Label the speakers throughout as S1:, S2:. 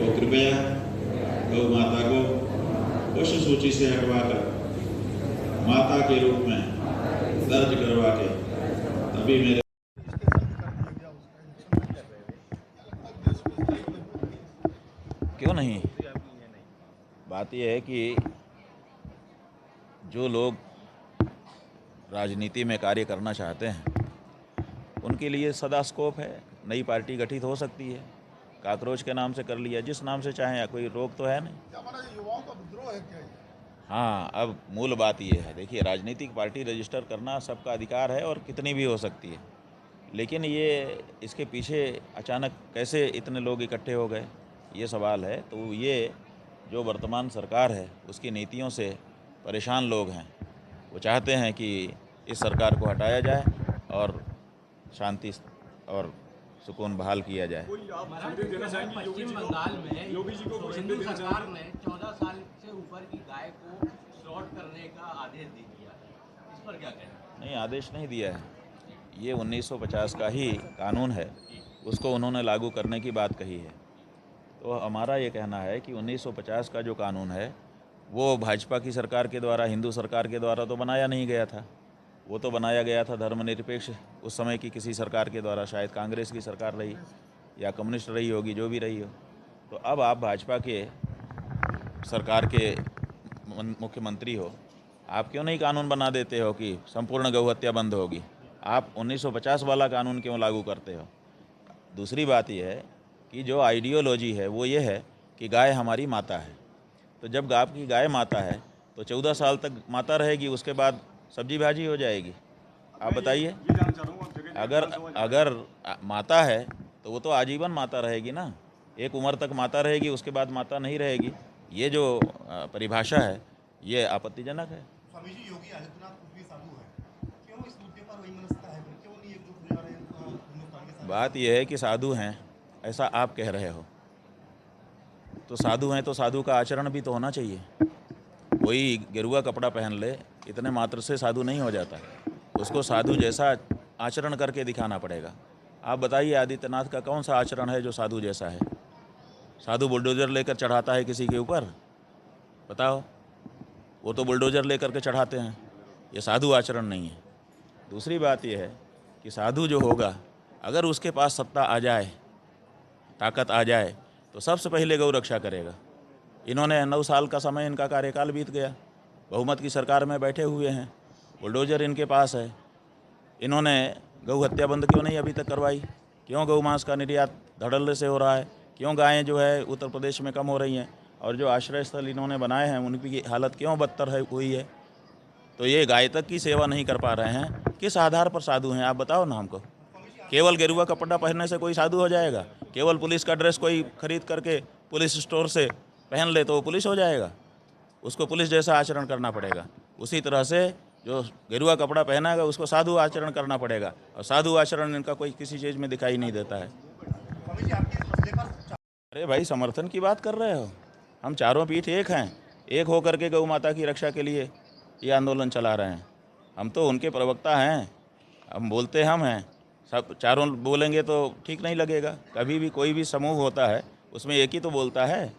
S1: तो कृपया गौ माता को पशु सूची से हटवाकर माता के रूप में दर्ज करवा के तभी मेरे
S2: क्यों नहीं। बात यह है कि जो लोग राजनीति में कार्य करना चाहते हैं उनके लिए सदा स्कोप है। नई पार्टी गठित हो सकती है, काकरोच के नाम से कर लिया, जिस नाम से चाहें, कोई रोक तो है नहीं।
S3: हमारा युवाओं का विद्रोह है क्या?
S2: हाँ, अब मूल बात ये है, देखिए, राजनीतिक पार्टी रजिस्टर करना सबका अधिकार है और कितनी भी हो सकती है, लेकिन ये इसके पीछे अचानक कैसे इतने लोग इकट्ठे हो गए, ये सवाल है। तो ये जो वर्तमान सरकार है उसकी नीतियों से परेशान लोग हैं। वो चाहते हैं कि इस सरकार को हटाया जाए और शांति और सुकून बहाल किया जाए।
S4: पश्चिम बंगाल में सिंधु सरकार ने 14 साल से ऊपर की गाय को स्लॉट करने का आदेश दे दिया, इस पर क्या कहें?
S2: नहीं, आदेश नहीं दिया है, ये 1950 का ही कानून है, उसको उन्होंने लागू करने की बात कही है। तो हमारा ये कहना है कि 1950 का जो कानून है वो भाजपा की सरकार के द्वारा, हिंदू सरकार के द्वारा तो बनाया नहीं गया था, वो तो बनाया गया था धर्मनिरपेक्ष उस समय की किसी सरकार के द्वारा, शायद कांग्रेस की सरकार रही या कम्युनिस्ट रही होगी, जो भी रही हो। तो अब आप भाजपा के सरकार के मुख्यमंत्री हो, आप क्यों नहीं कानून बना देते हो कि संपूर्ण गौ हत्या बंद होगी? आप 1950 वाला कानून क्यों लागू करते हो? दूसरी बात यह है कि जो आइडियोलॉजी है वो ये है कि गाय हमारी माता है। तो जब आपकी गाय माता है तो 14 साल तक माता रहेगी, उसके बाद सब्जी भाजी हो जाएगी। आप बताइए, अगर माता है तो वो तो आजीवन माता रहेगी ना, एक उम्र तक माता रहेगी, उसके बाद माता नहीं रहेगी। ये जो परिभाषा है ये आपत्तिजनक है।
S3: स्वामी जी, योगी आदित्यनाथ खुद भी साधु है, क्यों इस मुद्दे पर वही मनस्ता है, क्यों नहीं एकजुट हो जा रहे हैं हिंदुस्तान के साथ?
S2: बात यह है कि साधु हैं ऐसा आप कह रहे हो, तो साधु हैं तो साधु का आचरण भी तो होना चाहिए। कोई गेरुआ कपड़ा पहन ले इतने मात्र से साधु नहीं हो जाता, उसको साधु जैसा आचरण करके दिखाना पड़ेगा। आप बताइए, आदित्यनाथ का कौन सा आचरण है जो साधु जैसा है? साधु बुलडोज़र लेकर चढ़ाता है किसी के ऊपर? बताओ, वो तो बुलडोज़र लेकर के चढ़ाते हैं, ये साधु आचरण नहीं है। दूसरी बात यह है कि साधु जो होगा, अगर उसके पास सत्ता आ जाए, ताकत आ जाए, तो सबसे पहले गौ रक्षा करेगा। इन्होंने 9 साल का समय, इनका कार्यकाल बीत गया, बहुमत की सरकार में बैठे हुए हैं, बुलडोज़र इनके पास है, इन्होंने गौ हत्या बंद क्यों नहीं अभी तक करवाई? क्यों गौ मांस का निर्यात धड़ल्ले से हो रहा है? क्यों गायें जो है उत्तर प्रदेश में कम हो रही हैं? और जो आश्रय स्थल इन्होंने बनाए हैं उनकी हालत क्यों बदतर है हुई है? तो ये गाय तक की सेवा नहीं कर पा रहे हैं। किस आधार पर साधु हैं आप बताओ ना हमको? केवल गेरुआ कपड़ा पहनने से कोई साधु हो जाएगा? केवल पुलिस का ड्रेस कोई खरीद करके पुलिस स्टोर से पहन ले तो वो पुलिस हो जाएगा? उसको पुलिस जैसा आचरण करना पड़ेगा। उसी तरह से जो गेरुआ कपड़ा पहनाएगा उसको साधु आचरण करना पड़ेगा, और साधु आचरण इनका कोई किसी चीज़ में दिखाई नहीं देता है। अरे भाई, समर्थन की बात कर रहे हो? हम चारों पीठ एक हैं, एक होकर के गौ माता की रक्षा के लिए ये आंदोलन चला रहे हैं। हम तो उनके प्रवक्ता हैं, हम बोलते हम हैं, सब चारों बोलेंगे तो ठीक नहीं लगेगा। कभी भी कोई भी समूह होता है उसमें एक ही तो बोलता है,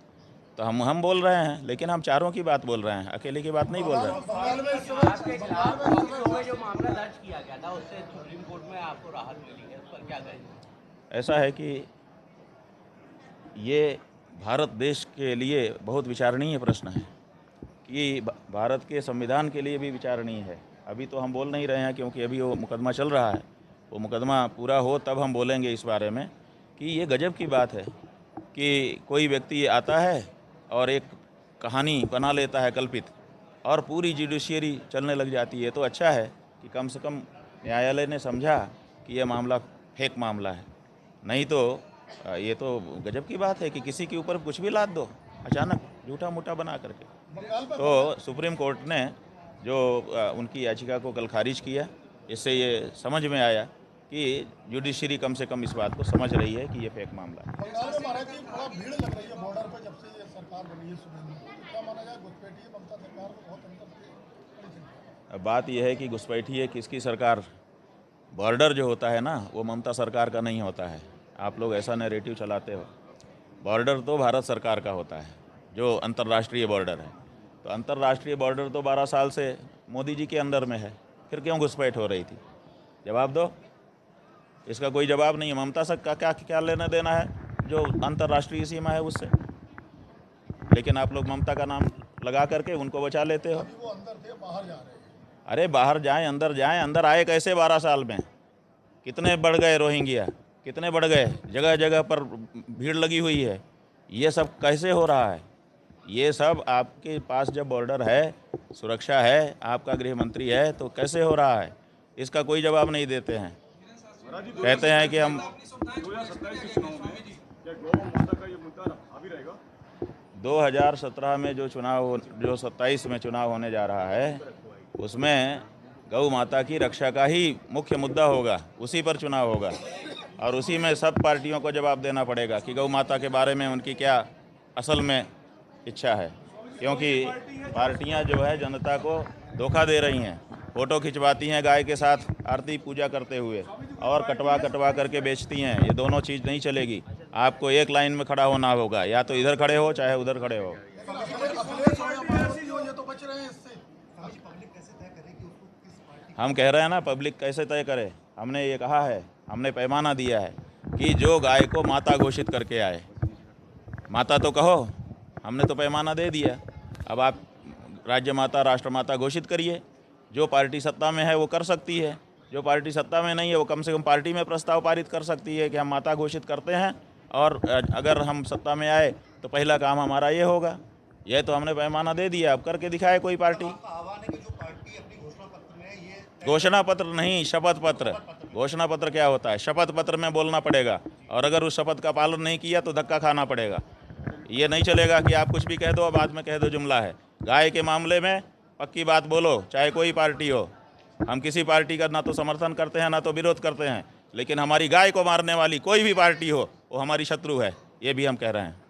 S2: तो हम बोल रहे हैं, लेकिन हम चारों की बात बोल रहे हैं, अकेले की बात नहीं बोल रहे हैं।
S4: आपके खिलाफ जो मामला दर्ज किया गया था उससे सुप्रीम कोर्ट में आपको राहत मिली है, उस पर क्या कहेंगे?
S2: ऐसा है कि ये भारत देश के लिए बहुत विचारणीय प्रश्न है, कि भारत के संविधान के लिए भी विचारणीय है। अभी तो हम बोल नहीं रहे हैं क्योंकि अभी वो मुकदमा चल रहा है, वो मुकदमा पूरा हो तब हम बोलेंगे इस बारे में। कि ये गजब की बात है कि कोई व्यक्ति आता है और एक कहानी बना लेता है कल्पित, और पूरी जुडिशियरी चलने लग जाती है। तो अच्छा है कि कम से कम न्यायालय ने समझा कि यह मामला फेक मामला है, नहीं तो ये तो गजब की बात है कि किसी के ऊपर कुछ भी लाद दो अचानक झूठा मूठा बना करके। तो सुप्रीम कोर्ट ने जो उनकी याचिका को कल खारिज किया, इससे ये समझ में आया कि जुडिशरी कम से कम इस बात को समझ रही है कि ये फेक मामला है।
S3: बंगाल में महाराज जी बड़ा भीड़ लग रही है बॉर्डर पर, जब से ये सरकार बनी है सुबह में, क्या माना जाए? घुसपैठी ममता सरकार को बहुत अंतर।
S2: अब बात यह है कि घुसपैठी है किसकी सरकार? बॉर्डर जो होता है ना, वो ममता सरकार का नहीं होता है। आप लोग ऐसा नैरेटिव चलाते हो। बॉर्डर तो भारत सरकार का होता है, जो अंतर्राष्ट्रीय बॉर्डर है। तो अंतर्राष्ट्रीय बॉर्डर तो 12 साल से मोदी जी के अंदर में है, फिर क्यों घुसपैठ हो रही थी? जवाब दो। इसका कोई जवाब नहीं है। ममता से का क्या लेना देना है जो अंतर्राष्ट्रीय सीमा है उससे? लेकिन आप लोग ममता का नाम लगा करके उनको बचा लेते हो।
S3: अभी वो अंदर थे, बाहर जा रहे हैं।
S2: अरे बाहर जाएं, अंदर आए कैसे 12 साल में? कितने बढ़ गए रोहिंग्या, कितने बढ़ गए? जगह जगह पर भीड़ लगी हुई है। ये सब कैसे हो रहा है? ये सब आपके पास जब बॉर्डर है, सुरक्षा है, आपका गृह मंत्री है, तो कैसे हो रहा है? इसका कोई जवाब नहीं देते हैं। कहते हैं कि हम 2017 में जो 27 में चुनाव होने जा रहा है, उसमें गौ माता की रक्षा का ही मुख्य मुद्दा होगा, उसी पर चुनाव होगा और उसी में सब पार्टियों को जवाब देना पड़ेगा कि गौ माता के बारे में उनकी क्या असल में इच्छा है। क्योंकि पार्टियां जो है जनता को धोखा दे रही हैं, फ़ोटो खिंचवाती हैं गाय के साथ आरती पूजा करते हुए और कटवा करके बेचती हैं। ये दोनों चीज़ नहीं चलेगी। आपको एक लाइन में खड़ा होना होगा, या तो इधर खड़े हो चाहे उधर खड़े हो। हम कह रहे हैं ना, पब्लिक कैसे तय करे। हमने ये कहा है, हमने पैमाना दिया है कि जो गाय को माता घोषित करके आए, माता तो कहो, हमने तो पैमाना दे दिया। अब आप राज्य माता, राष्ट्र माता घोषित करिए। जो पार्टी सत्ता में है वो कर सकती है, जो पार्टी सत्ता में नहीं है वो कम से कम पार्टी में प्रस्ताव पारित कर सकती है कि हम माता घोषित करते हैं और अगर हम सत्ता में आए तो पहला काम हमारा ये होगा। यह तो हमने पैमाना दे दिया, अब करके दिखाए कोई पार्टी। घोषणा पत्र नहीं, शपथ पत्र। घोषणा पत्र क्या होता है? शपथ पत्र में बोलना पड़ेगा और अगर उस शपथ का पालन नहीं किया तो धक्का खाना पड़ेगा। ये नहीं चलेगा कि आप कुछ भी कह दो और बाद में कह दो जुमला है। गाय के मामले में पक्की बात बोलो, चाहे कोई पार्टी हो। हम किसी पार्टी का ना तो समर्थन करते हैं ना तो विरोध करते हैं, लेकिन हमारी गाय को मारने वाली कोई भी पार्टी हो वो हमारी शत्रु है, ये भी हम कह रहे हैं।